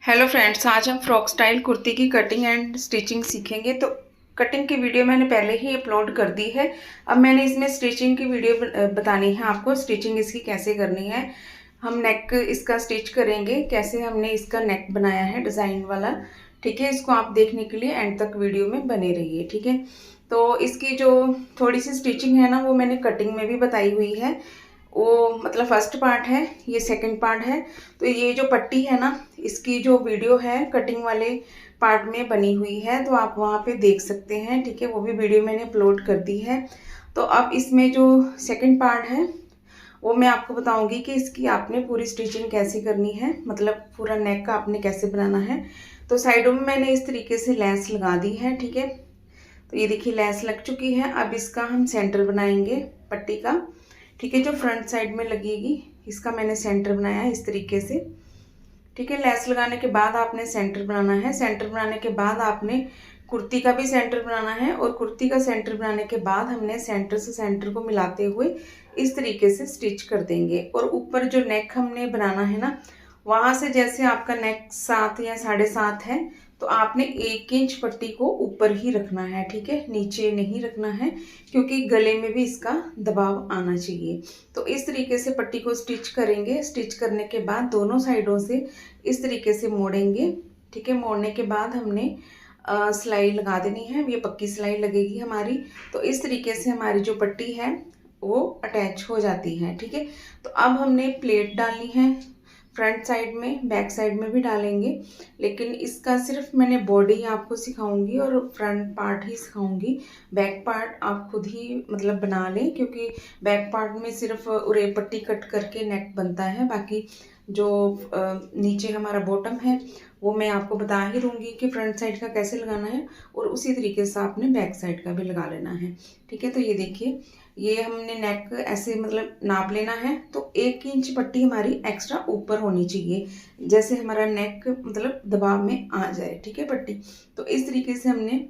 Hello friends, आज हम frock style kurti की कटिंग एंड स्टिचिंग सीखेंगे। तो कटिंग की वीडियो मैंने पहले ही अपलोड कर दी है। अब मैंने इसमें स्टिचिंग की वीडियो बतानी है आपको, स्टिचिंग इसकी कैसे करनी है। हम नेक इसका स्टिच करेंगे, कैसे हमने इसका नेक बनाया है डिज़ाइन वाला। ठीक है, इसको आप देखने के लिए एंड तक वीडियो में बने रहिए। ठीक है, तो इसकी जो थोड़ी सी स्टिचिंग है ना, वो मैंने कटिंग में भी बताई हुई है। वो मतलब फर्स्ट पार्ट है, ये सेकंड पार्ट है। तो ये जो पट्टी है ना, इसकी जो वीडियो है कटिंग वाले पार्ट में बनी हुई है, तो आप वहाँ पे देख सकते हैं। ठीक है, वो भी वीडियो मैंने अपलोड कर दी है। तो अब इसमें जो सेकंड पार्ट है वो मैं आपको बताऊंगी कि इसकी आपने पूरी स्टिचिंग कैसे करनी है, मतलब पूरा नेक का आपने कैसे बनाना है। तो साइडों में मैंने इस तरीके से लेस लगा दी है। ठीक है, तो ये देखिए लेस लग चुकी है। अब इसका हम सेंटर बनाएंगे पट्टी का। ठीक है, जो फ्रंट साइड में लगेगी इसका मैंने सेंटर बनाया है इस तरीके से। ठीक है, लेस लगाने के बाद आपने सेंटर बनाना है। सेंटर बनाने के बाद आपने कुर्ती का भी सेंटर बनाना है, और कुर्ती का सेंटर बनाने के बाद हमने सेंटर से सेंटर को मिलाते हुए इस तरीके से स्टिच कर देंगे। और ऊपर जो नेक हमने बनाना है ना, वहाँ से जैसे आपका नेक 7 या 7.5 है, तो आपने 1 इंच पट्टी को ऊपर ही रखना है। ठीक है, नीचे नहीं रखना है, क्योंकि गले में भी इसका दबाव आना चाहिए। तो इस तरीके से पट्टी को स्टिच करेंगे। स्टिच करने के बाद दोनों साइडों से इस तरीके से मोड़ेंगे। ठीक है, मोड़ने के बाद हमने सिलाई लगा देनी है। ये पक्की सिलाई लगेगी हमारी। तो इस तरीके से हमारी जो पट्टी है वो अटैच हो जाती है। ठीक है, तो अब हमने प्लेट डालनी है फ्रंट साइड में, बैक साइड में भी डालेंगे, लेकिन इसका सिर्फ मैंने बॉडी आपको सिखाऊंगी और फ्रंट पार्ट ही सिखाऊंगी। बैक पार्ट आप खुद ही मतलब बना लें, क्योंकि बैक पार्ट में सिर्फ उरे पट्टी कट करके नेक बनता है। बाकी जो नीचे हमारा बॉटम है वो मैं आपको बता ही दूंगी कि फ्रंट साइड का कैसे लगाना है, और उसी तरीके से आपने बैक साइड का भी लगा लेना है। ठीक है, तो ये देखिए, ये हमने नेक ऐसे मतलब नाप लेना है। तो 1 इंच पट्टी हमारी एक्स्ट्रा ऊपर होनी चाहिए, जैसे हमारा नेक मतलब दबाव में आ जाए। ठीक है, पट्टी तो इस तरीके से हमने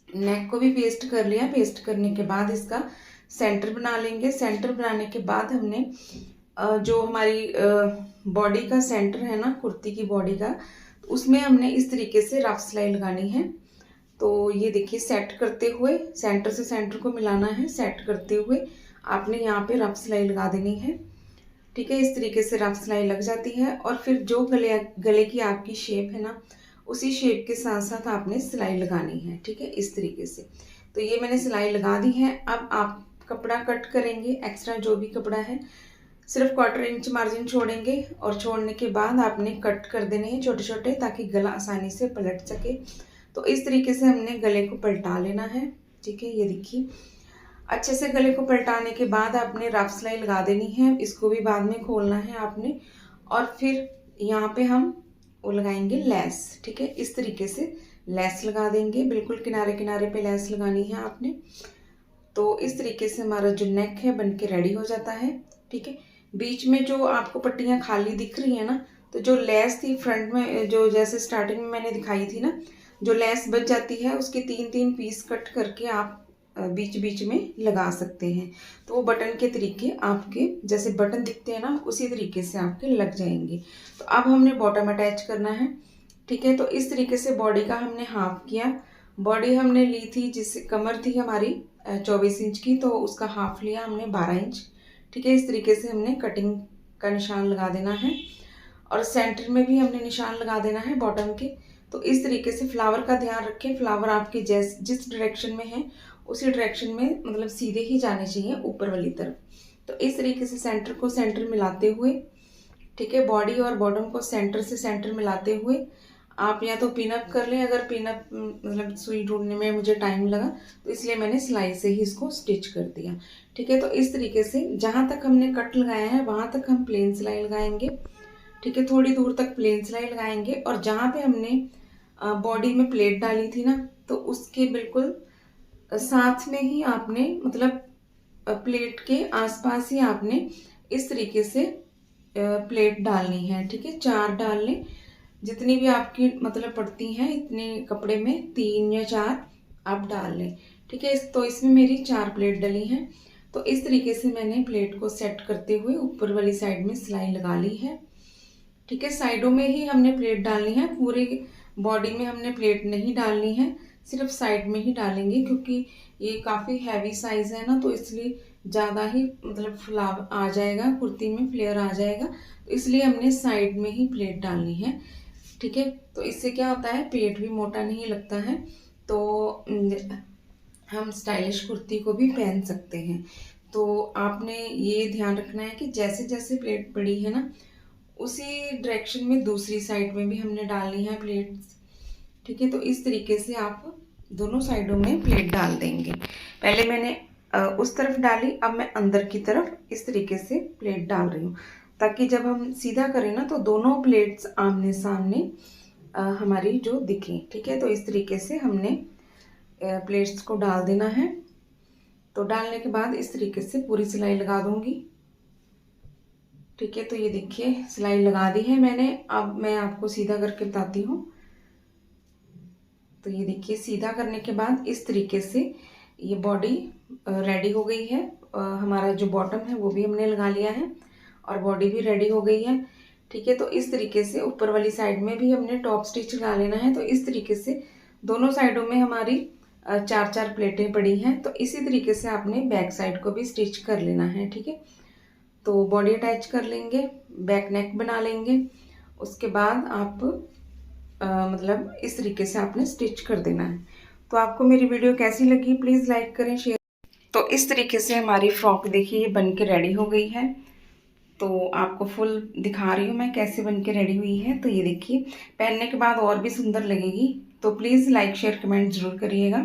नेक को भी पेस्ट कर लिया। पेस्ट करने के बाद इसका सेंटर बना लेंगे। सेंटर बनाने के बाद हमने जो हमारी बॉडी का सेंटर है ना, कुर्ती की बॉडी का, उसमें हमने इस तरीके से रफ सिलाई लगानी है। तो ये देखिए, सेट करते हुए सेंटर से सेंटर को मिलाना है। सेट करते हुए आपने यहाँ पे रफ सिलाई लगा देनी है। ठीक है, इस तरीके से रफ सिलाई लग जाती है। और फिर जो गले की आपकी शेप है ना, उसी शेप के साथ साथ आपने सिलाई लगानी है। ठीक है, इस तरीके से। तो ये मैंने सिलाई लगा दी है। अब आप कपड़ा कट करेंगे, एक्स्ट्रा जो भी कपड़ा है सिर्फ 1/4 इंच मार्जिन छोड़ेंगे, और छोड़ने के बाद आपने कट कर देने हैं छोटे छोटे, ताकि गला आसानी से पलट सके। तो इस तरीके से हमने गले को पलटा लेना है। ठीक है, ये देखिए, अच्छे से गले को पलटाने के बाद आपने रफ सिलाई लगा देनी है। इसको भी बाद में खोलना है आपने। और फिर यहाँ पे हम वो लगाएंगे लेस। ठीक है, इस तरीके से लेस लगा देंगे। बिल्कुल किनारे किनारे पे लेस लगानी है आपने। तो इस तरीके से हमारा जो नेक है बन के रेडी हो जाता है। ठीक है, बीच में जो आपको पट्टियाँ खाली दिख रही है ना, तो जो लेस थी फ्रंट में, जो जैसे स्टार्टिंग में मैंने दिखाई थी ना, जो लेस बच जाती है उसके 3-3 पीस कट करके आप बीच बीच में लगा सकते हैं। तो वो बटन के तरीके आपके जैसे बटन दिखते हैं ना, उसी तरीके से आपके लग जाएंगे। तो अब हमने बॉटम अटैच करना है। ठीक है, तो इस तरीके से बॉडी का हमने हाफ किया। बॉडी हमने ली थी, जिस कमर थी हमारी 24 इंच की, तो उसका हाफ लिया हमने 12 इंच। ठीक है, इस तरीके से हमने कटिंग का निशान लगा देना है, और सेंटर में भी हमने निशान लगा देना है बॉटम के। तो इस तरीके से फ्लावर का ध्यान रखें, फ्लावर आपके जिस डायरेक्शन में है उसी डायरेक्शन में मतलब सीधे ही जाने चाहिए ऊपर वाली तरफ। तो इस तरीके से सेंटर को सेंटर मिलाते हुए, ठीक है, बॉडी और बॉटम को सेंटर से सेंटर मिलाते हुए आप या तो पिनअप कर लें। अगर पिनअप मतलब सुई ढूंढने में मुझे टाइम लगा, तो इसलिए मैंने सिलाई से ही इसको स्टिच कर दिया। ठीक है, तो इस तरीके से जहाँ तक हमने कट लगाया है वहाँ तक हम प्लेन सिलाई लगाएंगे। ठीक है, थोड़ी दूर तक प्लेन सिलाई लगाएंगे, और जहाँ पे हमने बॉडी में प्लेट डाली थी ना, तो उसके बिल्कुल साथ में ही आपने मतलब प्लेट के आसपास ही आपने इस तरीके से प्लेट डालनी है। ठीक है, 4 डाल लें, जितनी भी आपकी मतलब पड़ती हैं इतने कपड़े में 3 या 4 आप डाल लें। ठीक है, तो इसमें मेरी 4 प्लेट डली हैं। तो इस तरीके से मैंने प्लेट को सेट करते हुए ऊपर वाली साइड में सिलाई लगा ली है। ठीक है, साइडों में ही हमने प्लेट डालनी है, पूरी बॉडी में हमने प्लेट नहीं डालनी है, सिर्फ साइड में ही डालेंगे, क्योंकि ये काफ़ी हैवी साइज़ है ना, तो इसलिए ज़्यादा ही मतलब फुलाव आ जाएगा, कुर्ती में फ्लेयर आ जाएगा, तो इसलिए हमने साइड में ही प्लेट डालनी है। ठीक है, तो इससे क्या होता है, पेट भी मोटा नहीं लगता है, तो हम स्टाइलिश कुर्ती को भी पहन सकते हैं। तो आपने ये ध्यान रखना है कि जैसे जैसे प्लेट पड़ी है ना, उसी डायरेक्शन में दूसरी साइड में भी हमने डालनी है प्लेट्स। ठीक है, तो इस तरीके से आप दोनों साइडों में प्लेट डाल देंगे। पहले मैंने उस तरफ डाली, अब मैं अंदर की तरफ इस तरीके से प्लेट डाल रही हूँ, ताकि जब हम सीधा करें ना तो दोनों प्लेट्स आमने सामने हमारी जो दिखें। ठीक है, तो इस तरीके से हमने प्लेट्स को डाल देना है। तो डालने के बाद इस तरीके से पूरी सिलाई लगा दूंगी। ठीक है, तो ये देखिए सिलाई लगा दी है मैंने। अब मैं आपको सीधा करके बताती हूँ। तो ये देखिए सीधा करने के बाद इस तरीके से ये बॉडी रेडी हो गई है। हमारा जो बॉटम है वो भी हमने लगा लिया है और बॉडी भी रेडी हो गई है। ठीक है, तो इस तरीके से ऊपर वाली साइड में भी हमने टॉप स्टिच लगा लेना है। तो इस तरीके से दोनों साइडों में हमारी चार चार प्लेटें पड़ी हैं, तो इसी तरीके से आपने बैक साइड को भी स्टिच कर लेना है। ठीक है, तो बॉडी अटैच कर लेंगे, बैक नेक बना लेंगे, उसके बाद आप मतलब इस तरीके से आपने स्टिच कर देना है। तो आपको मेरी वीडियो कैसी लगी प्लीज़ लाइक करें, शेयर। तो इस तरीके से हमारी फ्रॉक देखिए बन के रेडी हो गई है। तो आपको फुल दिखा रही हूँ मैं कैसे बन के रेडी हुई है। तो ये देखिए पहनने के बाद और भी सुंदर लगेगी। तो प्लीज़ लाइक शेयर कमेंट ज़रूर करिएगा।